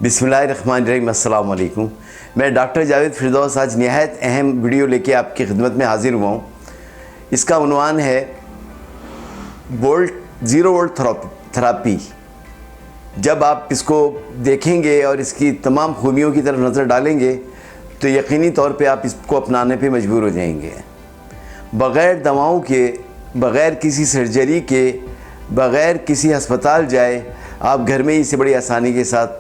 बिस्मिल्लाहिर्रहमानिर्रहीम, अस्सलाम वालेकुम। मैं डॉक्टर जावेद फिरदौस आज निहायत अहम वीडियो लेके आपकी खिदमत में हाजिर हुआ हूँ। इसका उन्वान है ज़ीरो वोल्ट थेरापी। जब आप इसको देखेंगे और इसकी तमाम खूबियों की तरफ नज़र डालेंगे तो यकीनी तौर पे आप इसको अपनाने पे मजबूर हो जाएंगे। बग़ैर दवाओं के, बग़ैर किसी सर्जरी के, बग़ैर किसी अस्पताल जाए आप घर में ही इसे बड़ी आसानी के साथ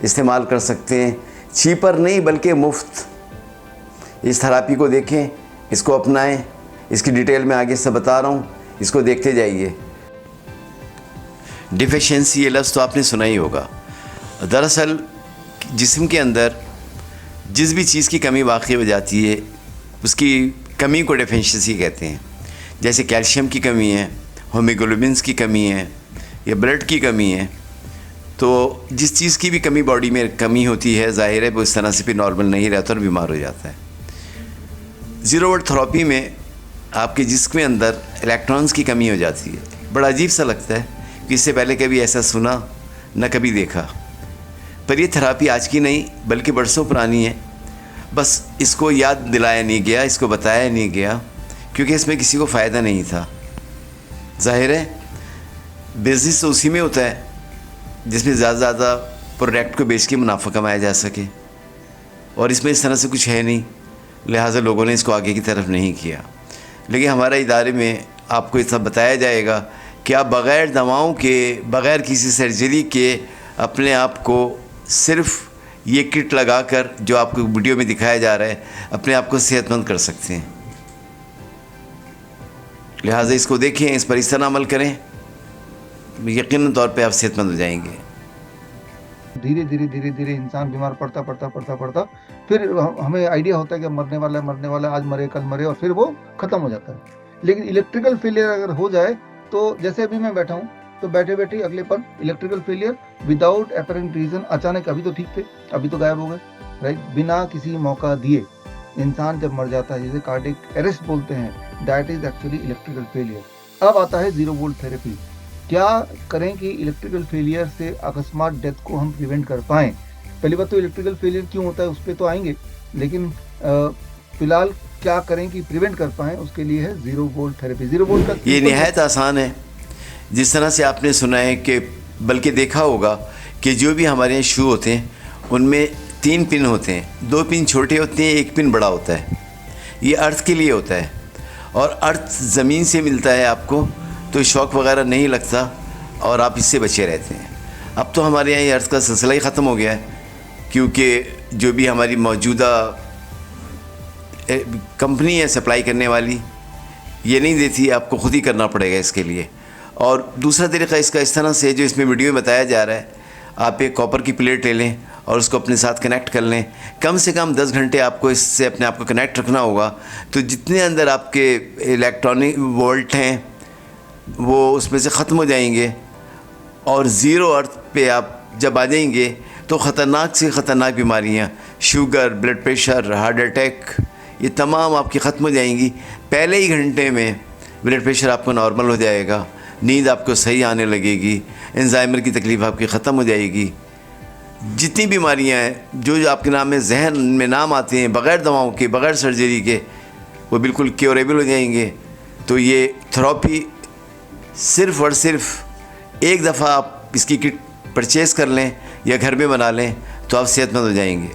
इस्तेमाल कर सकते हैं। चीपर नहीं बल्कि मुफ्त। इस थेरापी को देखें, इसको अपनाएं। इसकी डिटेल में आगे से बता रहा हूँ, इसको देखते जाइए। डिफिशिएंसी ये लफ्ज़ तो आपने सुना ही होगा। दरअसल जिस्म के अंदर जिस भी चीज़ की कमी वाक़ई हो जाती है उसकी कमी को डिफिशिएंसी कहते हैं। जैसे कैल्शियम की कमी है, हीमोग्लोबिन्स की कमी है या ब्लड की कमी है, तो जिस चीज़ की भी कमी बॉडी में कमी होती है, ज़ाहिर है वो इस तरह से भी नॉर्मल नहीं रहता और बीमार हो जाता है। ज़ीरो वोल्ट थेरेपी में आपके जिस्म के अंदर इलेक्ट्रॉन्स की कमी हो जाती है। बड़ा अजीब सा लगता है कि इससे पहले कभी ऐसा सुना न कभी देखा, पर ये थेरापी आज की नहीं बल्कि बरसों पुरानी है। बस इसको याद दिलाया नहीं गया, इसको बताया नहीं गया, क्योंकि इसमें किसी को फ़ायदा नहीं था। ज़ाहिर है बिज़नेस तो उसी में होता है जिसमें ज़्यादा प्रोडक्ट को बेच के मुनाफा कमाया जा सके, और इसमें इस तरह से कुछ है नहीं, लिहाजा लोगों ने इसको आगे की तरफ नहीं किया। लेकिन हमारे इदारे में आपको ये सब बताया जाएगा कि आप बग़ैर दवाओं के, बग़ैर किसी सर्जरी के अपने आप को सिर्फ़ ये किट लगाकर जो आपको वीडियो में दिखाया जा रहा है अपने आप को सेहतमंद कर सकते हैं। लिहाजा इसको देखें, इस पर इस तरह अमल करें, यकीनन तौर पे आप सेहतमंद हो जाएंगे। धीरे धीरे इंसान बीमार पड़ता फिर हमें आइडिया होता है कि मरने वाला, आज मरे कल मरे, और फिर वो खत्म हो जाता है। लेकिन इलेक्ट्रिकल फेलियर अगर हो जाए तो जैसे अभी मैं बैठा हूँ तो बैठे अगले पल electrical failure without apparent reason, अचानक अभी तो ठीक थे अभी तो गायब हो गए, राइट। बिना किसी मौका दिए इंसान जब मर जाता है, जिसे कार्डियक अरेस्ट बोलते हैं, that is actually electrical failure. अब आता है ज़ीरो वोल्ट थेरेपी। क्या करें कि इलेक्ट्रिकल फेलियर से अकस्मात डेथ को हम प्रिवेंट कर पाएँ। पहली बात तो इलेक्ट्रिकल फेलियर क्यों होता है उस पर तो आएंगे, लेकिन फिलहाल क्या करें कि प्रिवेंट कर पाएँ, उसके लिए है zero volt therapy. Zero volt का ये निहायत आसान है। जिस तरह से आपने सुना है कि, बल्कि देखा होगा कि जो भी हमारे यहाँ शू होते हैं उनमें 3 पिन होते हैं, 2 पिन छोटे होते हैं, 1 पिन बड़ा होता है। ये अर्थ के लिए होता है, और अर्थ ज़मीन से मिलता है आपको, तो शॉक वगैरह नहीं लगता और आप इससे बचे रहते हैं। अब तो हमारे यहाँ ये अर्थ का सिलसिला ही ख़त्म हो गया है, क्योंकि जो भी हमारी मौजूदा कंपनी है सप्लाई करने वाली, ये नहीं देती, आपको ख़ुद ही करना पड़ेगा इसके लिए। और दूसरा तरीक़ा इसका इस तरह से, जो इसमें वीडियो में बताया जा रहा है, आप एक कॉपर की प्लेट ले लें और उसको अपने साथ कनेक्ट कर लें। कम से कम 10 घंटे आपको इससे अपने आप को कनेक्ट रखना होगा, तो जितने अंदर आपके इलेक्ट्रॉनिक वोल्ट हैं वो उसमें से ख़त्म हो जाएंगे, और ज़ीरो अर्थ पे आप जब आ जाएंगे तो ख़तरनाक से ख़तरनाक बीमारियां, sugar, blood pressure, heart attack, ये तमाम आपकी ख़त्म हो जाएंगी। पहले ही घंटे में ब्लड प्रेशर आपको नॉर्मल हो जाएगा, नींद आपको सही आने लगेगी, अल्जाइमर की तकलीफ़ आपकी ख़त्म हो जाएगी। जितनी बीमारियां हैं जो आपके नाम में जहन में नाम आते हैं, बग़ैर दवाओं के, बग़ैर सर्जरी के, वो बिल्कुल क्योरेबल हो जाएंगे। तो ये थेरेपी सिर्फ़ और सिर्फ एक दफ़ा आप इसकी किट परचेज़ कर लें या घर में बना लें तो आप सेहतमंद हो जाएंगे।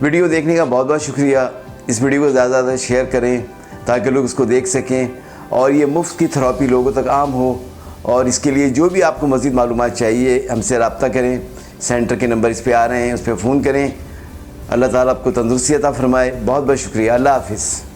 वीडियो देखने का बहुत बहुत शुक्रिया। इस वीडियो को ज़्यादा से ज़्यादा शेयर करें ताकि लोग उसको देख सकें और ये मुफ्त की थेरेपी लोगों तक आम हो। और इसके लिए जो भी आपको मज़ीद मालूमात चाहिए हमसे रब्ता करें। सेंटर के नंबर इस पे आ रहे हैं, उस पर फ़ोन करें। अल्लाह ताला आपको तंदुरुस्ती अता फ़रमाए। बहुत बहुत शुक्रिया। अल्लाह हाफ़िज़।